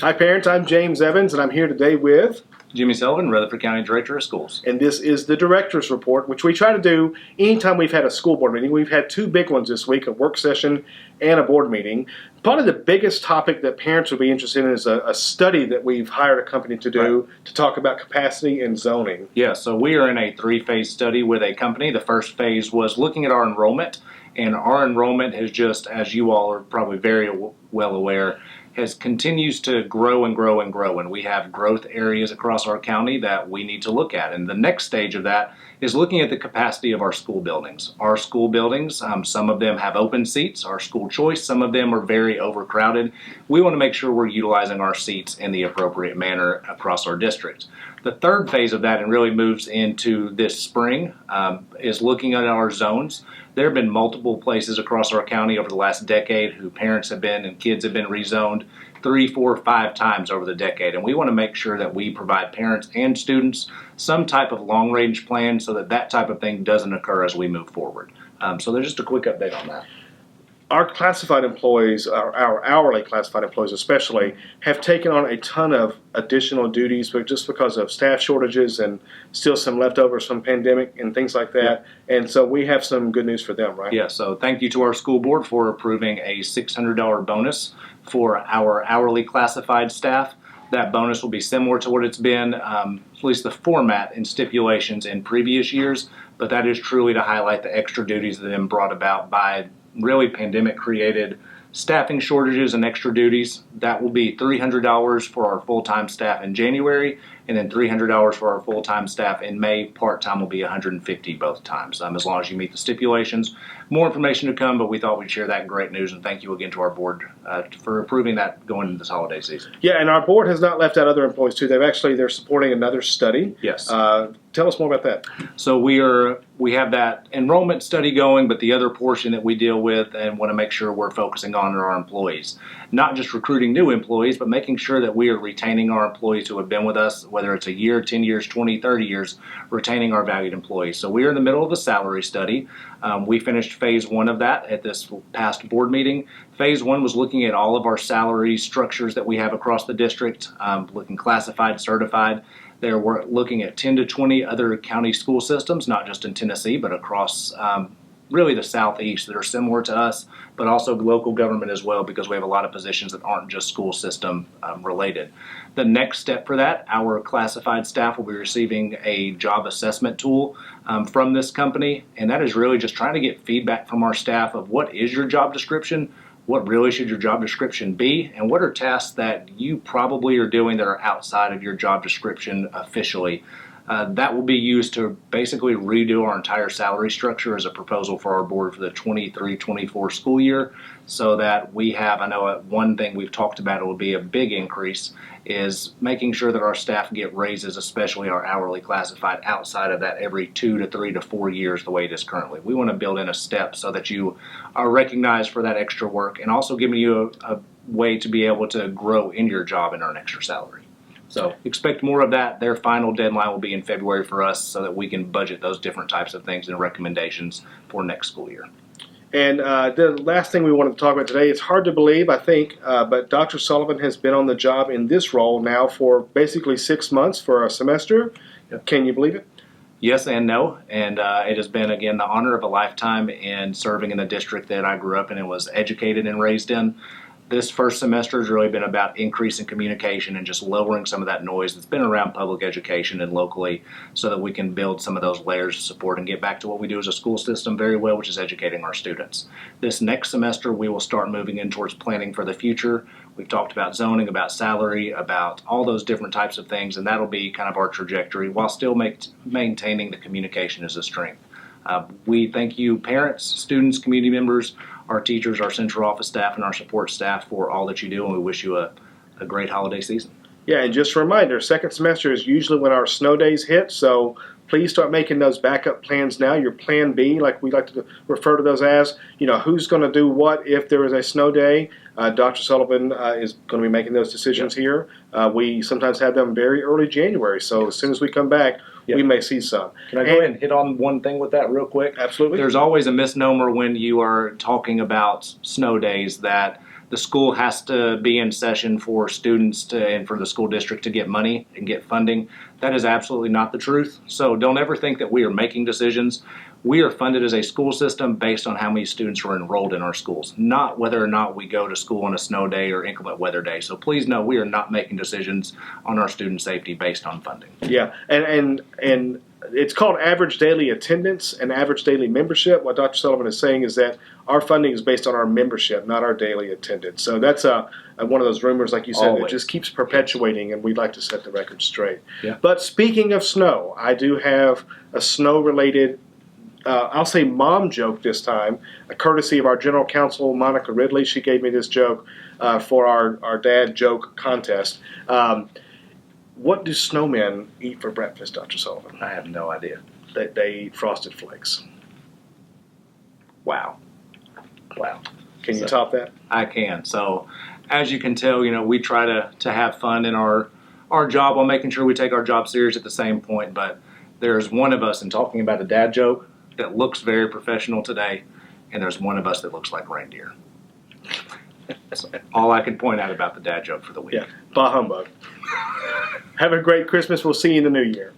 Hi parents, I'm James Evans and I'm here today with Jimmy Sullivan, Rutherford County Director of Schools. And this is the Director's Report, which we try to do anytime we've had a school board meeting. We've had two big ones this week, a work session and a board meeting. Probably the biggest topic that parents would be interested in is a study that we've hired a company to do to talk about capacity and zoning. Yeah, so we are in a three-phase study with a company. The first phase was looking at our enrollment, and our enrollment has just, as you all are probably very well aware, continues to grow and grow and grow, and we have growth areas across our county that we need to look at. And the next stage of that is looking at the capacity of our school buildings. Our school buildings, some of them have open seats, our school choice, some of them are very overcrowded. We want to make sure we're utilizing our seats in the appropriate manner across our district. The third phase of that, and really moves into this spring, is looking at our zones. There have been multiple places across our county over the last decade who parents have been and kids have been rezoned 3, 4, 5 times over the decade. And we want to make sure that we provide parents and students some type of long-range plan so that that type of thing doesn't occur as we move forward. So there's just a quick update on that. Our classified employees, our hourly classified employees especially, have taken on a ton of additional duties, but just because of staff shortages and still some leftovers from pandemic and things like that. Yeah. And so we have some good news for them, right? Yeah, so thank you to our school board for approving a $600 bonus for our hourly classified staff. That bonus will be similar to what it's been, at least the format and stipulations in previous years, but that is truly to highlight the extra duties that have been brought about by really pandemic-created staffing shortages and extra duties. That will be $300 for our full-time staff in January, and then $300 for our full-time staff in May. Part-time will be $150 both times, as long as you meet the stipulations. More information to come, but we thought we'd share that great news, and thank you again to our board for approving that going into this holiday season. Yeah, and our board has not left out other employees too. They're supporting another study. Yes. Tell us more about that. So we have that enrollment study going, but the other portion that we deal with and want to make sure we're focusing on are our employees. Not just recruiting new employees, but making sure that we are retaining our employees who have been with us, whether it's a year, 10 years, 20, 30 years, retaining our valued employees. So we are in the middle of a salary study. We finished phase 1 of that at this past board meeting. Phase 1 was looking at all of our salary structures that we have across the district, looking classified, certified. They were looking at 10 to 20 other county school systems, not just in Tennessee, but across really the Southeast that are similar to us, but also local government as well, because we have a lot of positions that aren't just school system related. The next step for that, our classified staff will be receiving a job assessment tool from this company, and that is really just trying to get feedback from our staff of what is your job description, what really should your job description be, and what are tasks that you probably are doing that are outside of your job description officially. That will be used to basically redo our entire salary structure as a proposal for our board for the 23-24 school year, so that we have, I know one thing we've talked about, it will be a big increase, is making sure that our staff get raises, especially our hourly classified, outside of that every 2 to 3 to 4 years the way it is currently. We want to build in a step so that you are recognized for that extra work, and also giving you a way to be able to grow in your job and earn extra salary. So expect more of that. Their final deadline will be in February for us, so that we can budget those different types of things and recommendations for next school year. And the last thing we wanted to talk about today, it's hard to believe, I think, but Dr. Sullivan has been on the job in this role now for basically 6 months for a semester. Yep. Can you believe it? Yes and no, and it has been, again, the honor of a lifetime in serving in the district that I grew up in and was educated and raised in. This first semester has really been about increasing communication and just lowering some of that noise that's been around public education and locally, so that we can build some of those layers of support and get back to what we do as a school system very well, which is educating our students. This next semester, we will start moving in towards planning for the future. We've talked about zoning, about salary, about all those different types of things, and that'll be kind of our trajectory while still maintaining the communication as a strength. We thank you, parents, students, community members, our teachers, our central office staff, and our support staff for all that you do, and we wish you a great holiday season. Yeah, and just a reminder, second semester is usually when our snow days hit, so please start making those backup plans now. Your plan B, like we like to refer to those as, who's going to do what if there is a snow day. Dr. Sullivan is going to be making those decisions here. We sometimes have them very early January, so as soon as we come back, we may see some. Can I go ahead and hit on one thing with that real quick? Absolutely. There's always a misnomer when you are talking about snow days that the school has to be in session for students to, and for the school district to get money and get funding. That is absolutely not the truth. So don't ever think that we are making decisions. We are funded as a school system based on how many students are enrolled in our schools, not whether or not we go to school on a snow day or inclement weather day. So please know we are not making decisions on our student safety based on funding. Yeah, and it's called average daily attendance and average daily membership. What Dr. Sullivan is saying is that our funding is based on our membership, not our daily attendance. So that's one of those rumors, like you said, that just keeps perpetuating, and we'd like to set the record straight. Yeah. But speaking of snow, I do have a snow-related, I'll say mom joke this time, courtesy of our general counsel, Monica Ridley. She gave me this joke for our dad joke contest. What do snowmen eat for breakfast, Dr. Sullivan? I have no idea. They eat Frosted Flakes. Wow. Can you top that? I can. So as you can tell, we try to have fun in our job while making sure we take our job serious at the same point. But there's one of us, in talking about a dad joke, that looks very professional today, and there's one of us that looks like reindeer. That's all I can point out about the dad joke for the week. Yeah. Bah humbug. Have a great Christmas. We'll see you in the new year.